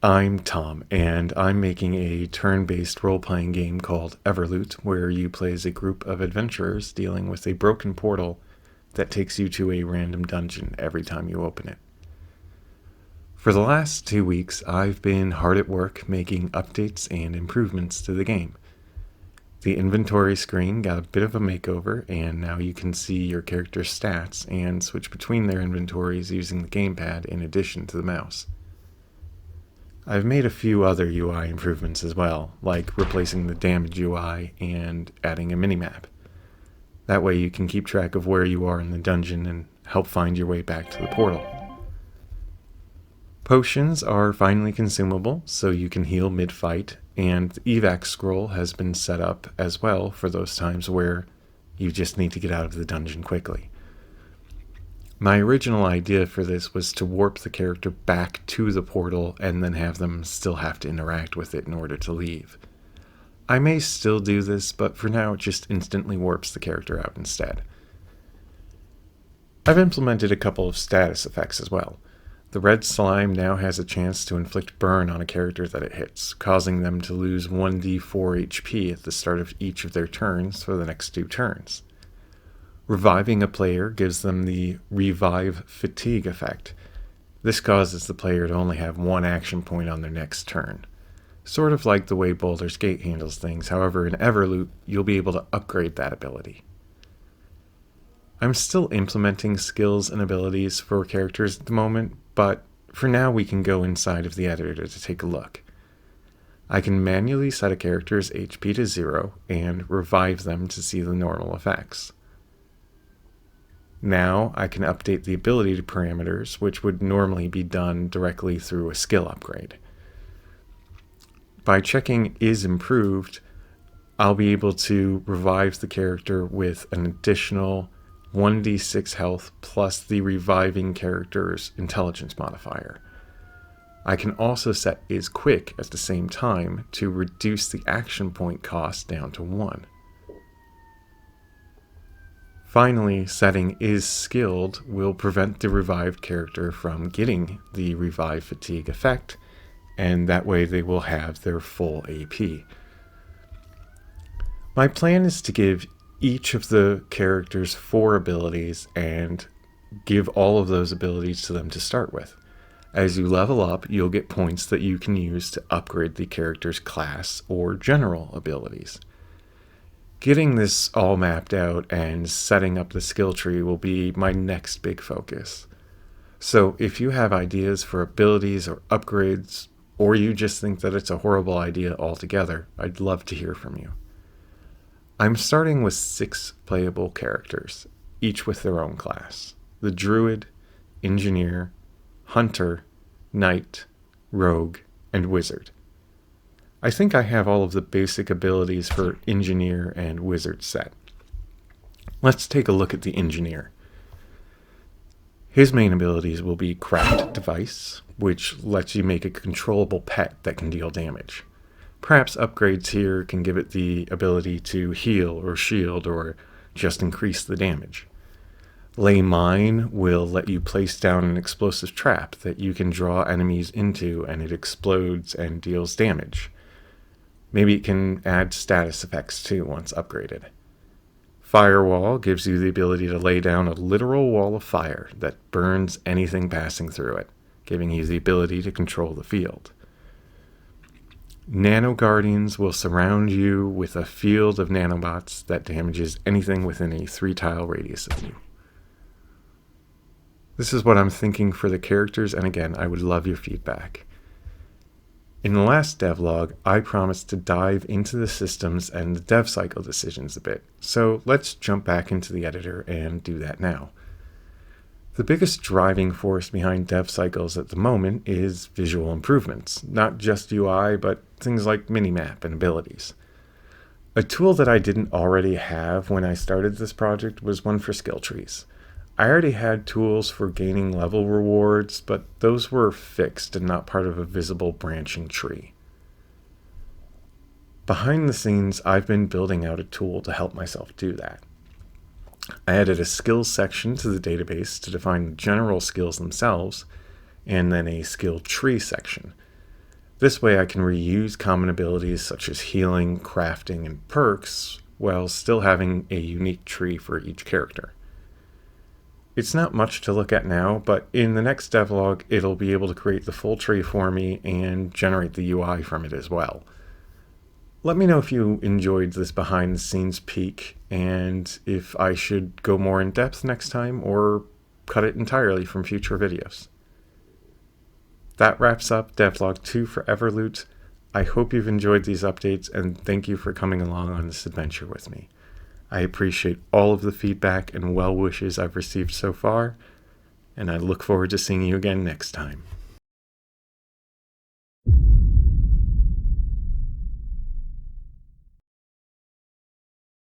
I'm Tom, and I'm making a turn-based role-playing game called EverLoot, where you play as a group of adventurers dealing with a broken portal that takes you to a random dungeon every time you open it. For the last 2 weeks, I've been hard at work making updates and improvements to the game. The inventory screen got a bit of a makeover, and now you can see your character's stats and switch between their inventories using the gamepad in addition to the mouse. I've made a few other UI improvements as well, like replacing the damage UI and adding a minimap. That way you can keep track of where you are in the dungeon and help find your way back to the portal. Potions are finally consumable, so you can heal mid-fight, and the evac scroll has been set up as well for those times where you just need to get out of the dungeon quickly. My original idea for this was to warp the character back to the portal and then have them still have to interact with it in order to leave. I may still do this, but for now it just instantly warps the character out instead. I've implemented a couple of status effects as well. The red slime now has a chance to inflict burn on a character that it hits, causing them to lose 1d4 HP at the start of each of their turns for the next 2 turns. Reviving a player gives them the Revive Fatigue effect. This causes the player to only have 1 action point on their next turn. Sort of like the way Baldur's Gate handles things, however in EverLoot you'll be able to upgrade that ability. I'm still implementing skills and abilities for characters at the moment, but for now we can go inside of the editor to take a look. I can manually set a character's HP to 0 and revive them to see the normal effects. Now I can update the ability parameters, which would normally be done directly through a skill upgrade. By checking is improved, I'll be able to revive the character with an additional 1d6 health plus the reviving character's intelligence modifier. I can also set is quick at the same time to reduce the action point cost down to 1. Finally, setting is skilled will prevent the revived character from getting the Revive Fatigue effect, and that way they will have their full AP. My plan is to give each of the characters 4 abilities and give all of those abilities to them to start with. As you level up, you'll get points that you can use to upgrade the character's class or general abilities. Getting this all mapped out and setting up the skill tree will be my next big focus. So if you have ideas for abilities or upgrades, or you just think that it's a horrible idea altogether, I'd love to hear from you. I'm starting with 6 playable characters, each with their own class: the Druid, Engineer, Hunter, Knight, Rogue, and Wizard. I think I have all of the basic abilities for Engineer and Wizard set. Let's take a look at the Engineer. His main abilities will be Craft Device, which lets you make a controllable pet that can deal damage. Perhaps upgrades here can give it the ability to heal or shield or just increase the damage. Lay Mine will let you place down an explosive trap that you can draw enemies into and it explodes and deals damage. Maybe it can add status effects too once upgraded. Firewall gives you the ability to lay down a literal wall of fire that burns anything passing through it, giving you the ability to control the field. Nano Guardians will surround you with a field of nanobots that damages anything within a 3-tile radius of you. This is what I'm thinking for the characters, and again, I would love your feedback. In the last devlog, I promised to dive into the systems and the dev cycle decisions a bit, so let's jump back into the editor and do that now. The biggest driving force behind dev cycles at the moment is visual improvements, not just UI, but things like minimap and abilities. A tool that I didn't already have when I started this project was one for skill trees. I already had tools for gaining level rewards, but those were fixed and not part of a visible branching tree. Behind the scenes, I've been building out a tool to help myself do that. I added a skills section to the database to define the general skills themselves, and then a skill tree section. This way I can reuse common abilities such as healing, crafting, and perks while still having a unique tree for each character. It's not much to look at now, but in the next devlog, it'll be able to create the full tree for me and generate the UI from it as well. Let me know if you enjoyed this behind the scenes peek and if I should go more in depth next time or cut it entirely from future videos. That wraps up Devlog 2 for EverLoot. I hope you've enjoyed these updates and thank you for coming along on this adventure with me. I appreciate all of the feedback and well wishes I've received so far, and I look forward to seeing you again next time.